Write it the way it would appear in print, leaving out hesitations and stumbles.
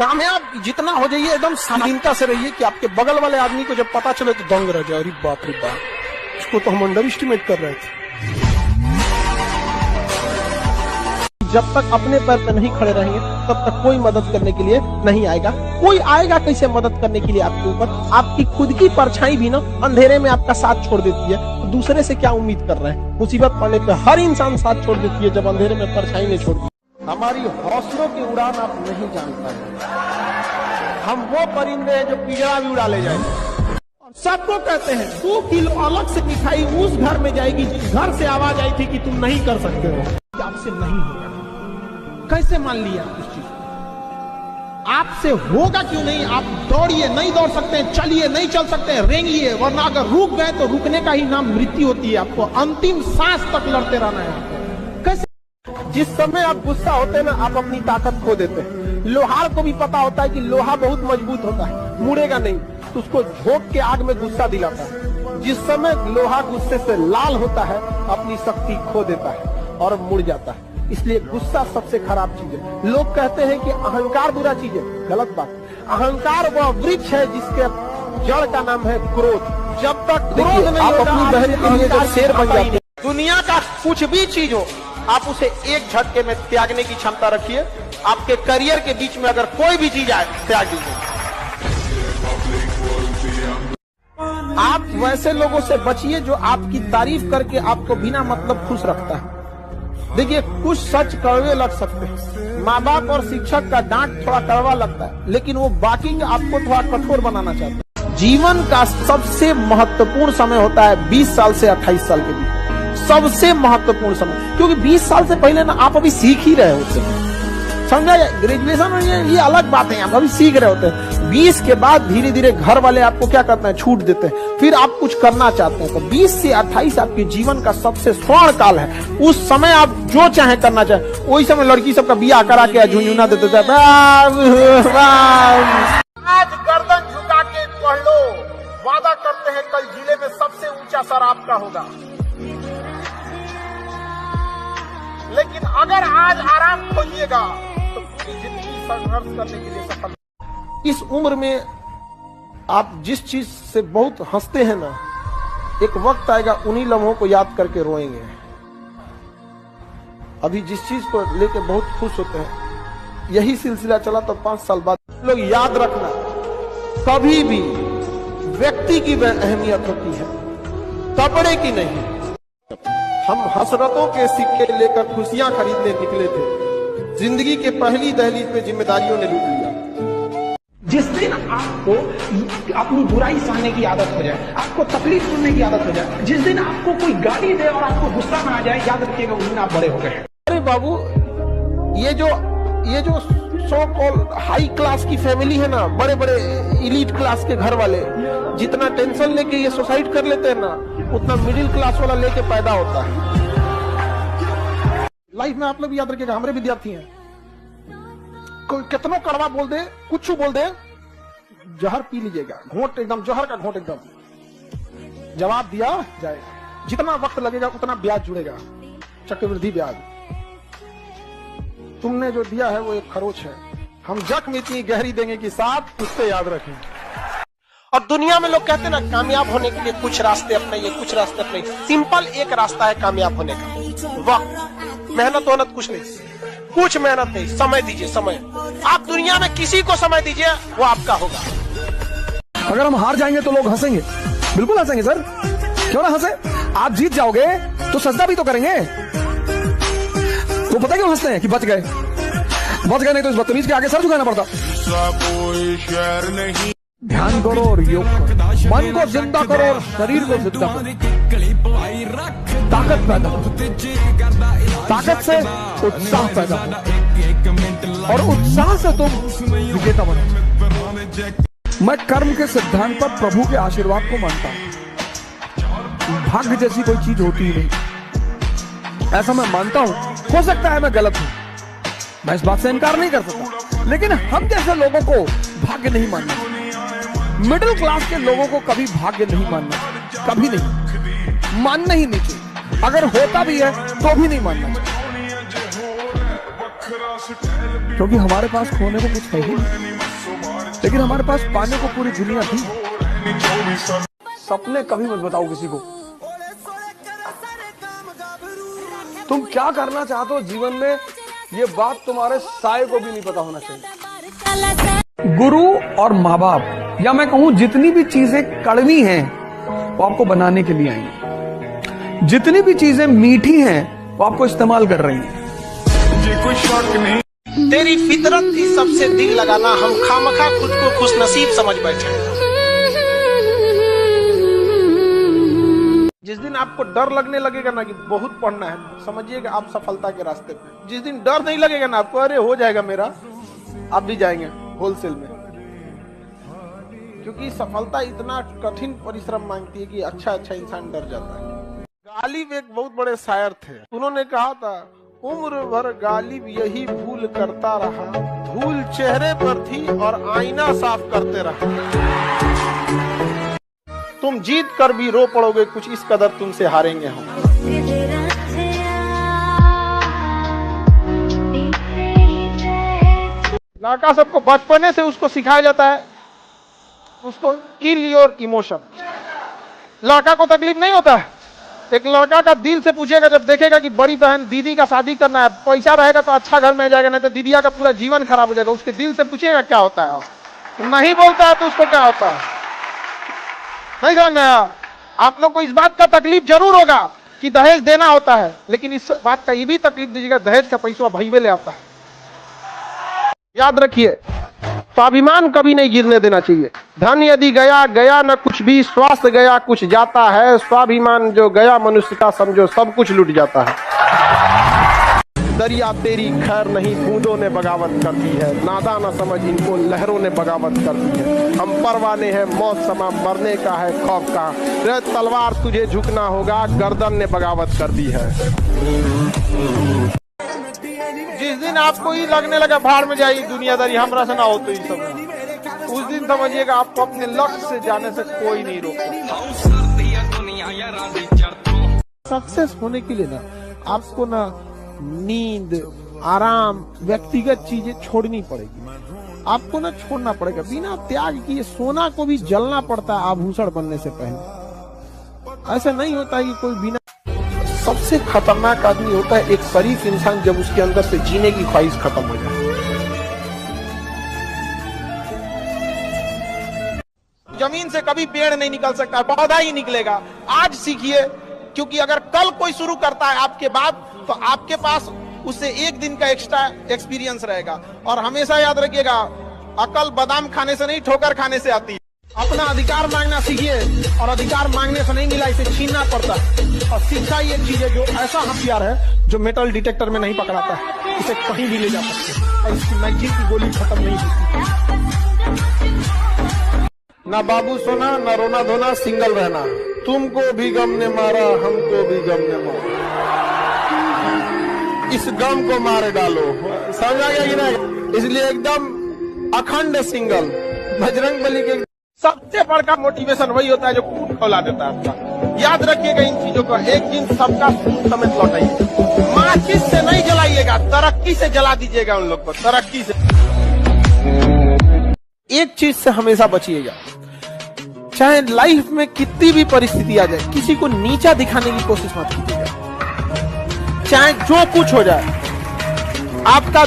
कामयाब जितना हो जाइए एकदम शालीनता से रहिए कि आपके बगल वाले आदमी को जब पता चले तो दंग रह जाए, अरे बाप रे बाप, इसको तो हम अंडर एस्टिमेट कर रहे थे। जब तक अपने पैर पर नहीं खड़े रहेंगे तब तक कोई मदद करने के लिए नहीं आएगा। कोई आएगा कैसे मदद करने के लिए आपके ऊपर? आपकी खुद की परछाई भी ना अंधेरे में आपका साथ छोड़ देती है, तो दूसरे से क्या उम्मीद कर रहे हैं? मुसीबत पड़ने पे हर इंसान साथ छोड़ देती है जब अंधेरे में परछाई नहीं छोड़ती। हमारी हौसलों की उड़ान आप नहीं जान पाए। हम वो परिंदे हैं जो पिंजरा भी उड़ा ले जाएंगे। सबको कहते हैं 2 किलो अलग से मिठाई उस घर में जाएगी जिस घर से आवाज आई थी कि तुम नहीं कर सकते हो, आपसे नहीं होगा। कैसे मान लिया उस चीज को? आपसे होगा क्यों नहीं? आप दौड़िए, नहीं दौड़ सकते, चलिए, नहीं चल सकते, रेंगिए, वरना अगर रुक गए तो रुकने का ही नाम मृत्यु होती है। आपको अंतिम सांस तक लड़ते रहना है। कैसे? जिस समय आप गुस्सा होते हैं ना, आप अपनी ताकत खो देते हैं। लोहार को भी पता होता है कि लोहा बहुत मजबूत होता है, मुड़ेगा नहीं, तो उसको झोंक के आग में गुस्सा दिलाता है। जिस समय लोहा गुस्से से लाल होता है, अपनी शक्ति खो देता है और मुड़ जाता है। इसलिए गुस्सा सबसे खराब चीज है। लोग कहते हैं कि अहंकार बुरा चीज है, गलत बात। अहंकार वह वृक्ष है जिसके जड़ का नाम है क्रोध। जब तक क्रोध नहीं होगा, अपनी बहन के लिए जब शेर बन जाते हैं। दुनिया का कुछ भी चीज हो, आप उसे एक झटके में त्यागने की क्षमता रखिए। आपके करियर के बीच में अगर कोई भी चीज आए, त्याग दीजिए। आप वैसे लोगों से बचिए जो आपकी तारीफ करके आपको बिना मतलब खुश रखता है। देखिए, कुछ सच कड़वे लग सकते हैं। माँ बाप और शिक्षक का डांट थोड़ा कड़वा लगता है, लेकिन वो बाकी आपको थोड़ा कठोर बनाना चाहते हैं। जीवन का सबसे महत्वपूर्ण समय होता है 20 साल से 28 साल के बीच, सबसे महत्वपूर्ण समय। क्योंकि 20 साल से पहले ना आप अभी सीख ही रहे होते हैं, समझा? ग्रेजुएशन ये अलग बात है, आप अभी सीख रहे होते हैं। 20 के बाद धीरे धीरे घर वाले आपको क्या करते हैं, छूट देते हैं, फिर आप कुछ करना चाहते हैं। तो 20 से 28 आपके जीवन का सबसे स्वर्ण काल है। उस समय आप जो चाहे करना चाहे। वही समय लड़की सबका बियाह करा के झुंझुना देते थे। आज गर्दन झुका के पढ़ लो, वादा करते हैं कल जिले में सबसे ऊंचा सर आपका होगा। लेकिन अगर आज आराम खोजिएगा तो पूरी जिंदगी संघर्ष करने के लिए सफल। इस उम्र में आप जिस चीज से बहुत हंसते हैं ना, एक वक्त आएगा उन्हीं लम्हों को याद करके रोएंगे। अभी जिस चीज को लेके बहुत खुश होते हैं, यही सिलसिला चला तो 5 साल बाद लोग याद रखना, कभी भी व्यक्ति की अहमियत होती है, कपड़े की नहीं। हम हसरतों के सिक्के लेकर खुशियां खरीदने निकले थे, जिंदगी के पहली दहलीज पे जिम्मेदारियों ने लूट लिया। जिस दिन आपको अपनी बुराई सहने की आदत हो जाए, आपको तकलीफ सुनने की आदत हो जाए, जिस दिन आपको कोई गाली दे और आपको गुस्सा ना आ जाए, याद रखिएगा उस दिन आप बड़े हो गए। अरे बाबू, ये जो सो कॉल्ड हाई क्लास की फैमिली है ना, बड़े बड़े इलीट क्लास के घर वाले, जितना टेंशन लेके ये सुसाइड कर लेते हैं ना, उतना मिडिल क्लास वाला लेके पैदा होता है। लाइफ में आप लोग याद रखिएगा, हमारे विद्यार्थी हैं, कोई कितना कड़वा बोल दे, कुछ बोल दे, जहर पी लीजिएगा, घोंट एकदम जहर का घोंट एकदम, जवाब दिया जाएगा। जितना वक्त लगेगा उतना ब्याज जुड़ेगा, चक्रवृद्धि ब्याज। तुमने जो दिया है वो एक खरोच है, हम जख्म इतनी गहरी देंगे कि साथ उससे याद रखें। और दुनिया में लोग कहते हैं ना, कामयाब होने के लिए कुछ रास्ते अपनाइए, कुछ रास्ते अपनाइए। सिंपल एक रास्ता है कामयाब होने का, वक्त। मेहनत कुछ नहीं, कुछ मेहनत नहीं, समय दीजिए, समय। आप दुनिया में किसी को समय दीजिए, वो आपका होगा। अगर हम हार जाएंगे तो लोग हंसेंगे, बिल्कुल हंसेंगे सर, क्यों ना हंसे। आप जीत जाओगे तो सजदा भी तो करेंगे। तो पता क्यों हंसते हैं कि बच गए नहीं तो इस बदतमीज के आगे सर झुकाना पड़ता। कोई शहर नहीं। ध्यान करो और योग करो, मन को जिंदा करो और शरीर को जिंदा करो, ताकत पैदा हो, ताकत से उत्साह पैदा हो और उत्साह से तुम विजेता बनो। मैं कर्म के सिद्धांत पर प्रभु के आशीर्वाद को मानता हूं। भाग्य जैसी कोई चीज होती ही नहीं, ऐसा मैं मानता हूं। हो सकता है मैं गलत हूं, मैं इस बात से इनकार नहीं कर सकता, लेकिन हम जैसे लोगों को भाग्य नहीं मानना। मिडिल क्लास के लोगों को कभी भाग्य नहीं मानना, कभी नहीं मानना ही नहीं चाहिए। अगर होता भी है तो भी नहीं मानना चाहिए। क्योंकि हमारे पास खोने को कुछ है ही नहीं, लेकिन हमारे पास पाने को पूरी दुनिया थी। सपने कभी मत बताओ किसी को। तुम क्या करना चाहते हो जीवन में, ये बात तुम्हारे साए को भी नहीं पता होना चाहिए। गुरु और माँ बाप, या मैं कहूं जितनी भी चीजें कड़वी हैं वो आपको बनाने के लिए आई हैं, जितनी भी चीजें मीठी हैं वो आपको इस्तेमाल कर रही हैं। ये कोई शक नहीं। तेरी फितरत थी सबसे दिल लगाना, हम खामखा खुद को खुशनसीब समझ बैठे। जिस दिन आपको डर लगने लगेगा ना कि बहुत पढ़ना है, समझिएगा आप सफलता के रास्ते पे। जिस दिन डर नहीं लगेगा ना आपको, अरे हो जाएगा मेरा, आप भी जाएंगे होलसेल में। क्योंकि सफलता इतना कठिन परिश्रम मांगती है कि अच्छा इंसान डर जाता है। गालिब एक बहुत बड़े शायर थे, उन्होंने कहा था, उम्र भर गालिब यही भूल करता रहा, धूल चेहरे पर थी और आईना साफ करते रहा। तुम जीत कर भी रो पड़ोगे, कुछ इस कदर तुमसे हारेंगे हम। लड़का सबको बचपने से उसको सिखाया जाता है, उसको किल योर इमोशन। लड़का को तकलीफ नहीं होता है, एक लड़का का दिल से पूछेगा जब देखेगा कि बड़ी बहन दीदी का शादी करना है, पैसा रहेगा तो अच्छा घर में जाएगा, नहीं तो दीदिया का पूरा जीवन खराब हो जाएगा, उसके दिल से पूछेगा क्या होता है। नहीं बोलता है तो उसको क्या होता है, नहीं समझ में आया। आप लोग को इस बात का तकलीफ जरूर होगा कि दहेज देना होता है, लेकिन इस बात का ये भी तकलीफ दीजिएगा, दहेज का पैसा भईवे ले आता है। याद रखिए, स्वाभिमान कभी नहीं गिरने देना चाहिए। धन यदि गया गया न कुछ भी, स्वास्थ्य गया कुछ जाता है, स्वाभिमान जो गया मनुष्य का समझो सब कुछ लूट जाता है। दरिया तेरी खैर नहीं, बूंदों ने बगावत कर दी है, नादा न समझ इनको लहरों ने बगावत कर दी है। हम परवाने हैं मौत समा, मरने का है खौफ का, रे तलवार तुझे झुकना होगा, गर्दन ने बगावत कर दी है। जिस दिन आपको ही लगने लगा भाड़ में जाएगी दुनियादारी, हमरा से ना हो तो ही सब, उस दिन समझिएगा आपको अपने लक्ष्य से जाने से कोई नहीं रोकता। सक्सेस होने के लिए ना आपको ना नींद, आराम, व्यक्तिगत चीजें छोड़नी पड़ेगी। आपको ना छोड़ना पड़ेगा, बिना त्याग किए सोना को भी जलना पड़ता है आभूषण बनने से पहले। ऐसा नहीं होता है कि कोई बिना। सबसे खतरनाक आदमी होता है एक शरीफ इंसान, जब उसके अंदर से जीने की ख्वाहिश खत्म हो जाए। जमीन से कभी पेड़ नहीं निकल सकता, पौधा ही निकलेगा। आज सीखिए, क्योंकि अगर कल कोई शुरू करता है आपके बाद, तो आपके पास उससे एक दिन का एक्स्ट्रा एक्सपीरियंस रहेगा। और हमेशा याद रखिएगा, अकल बादाम खाने से नहीं ठोकर खाने से आती है। अपना अधिकार मांगना सीखिए, और अधिकार मांगने से नहीं मिला, इसे छीनना पड़ता है। और शिक्षा ये चीज है जो ऐसा हथियार है जो मेटल डिटेक्टर में नहीं पकड़ाता है, इसे कहीं भी ले जा सकते हैं और इसकी मैगजीन की गोली खत्म नहीं होती। ना बाबू सोना, ना रोना धोना, सिंगल रहना। तुमको भी गम ने मारा, हमको भी गम ने मारा, इस गम को मारे डालो। समझ आ गया कि नहीं? इसलिए एकदम अखंड सिंगल। बजरंग बली के सबसे बड़ा मोटिवेशन वही होता है जो कूट खौला देता है आपका। याद रखिएगा इन चीजों को, एक दिन सबका खून समेत लौटाइए। माचिस से नहीं जलाइएगा, तरक्की से जला दीजिएगा उन लोग को, तरक्की से। एक चीज से हमेशा बचिएगा, चाहे लाइफ में कितनी भी परिस्थिति आ जाए, किसी को नीचा दिखाने की कोशिश मत कीजिएगा। चाहे जो कुछ हो जाए, आपका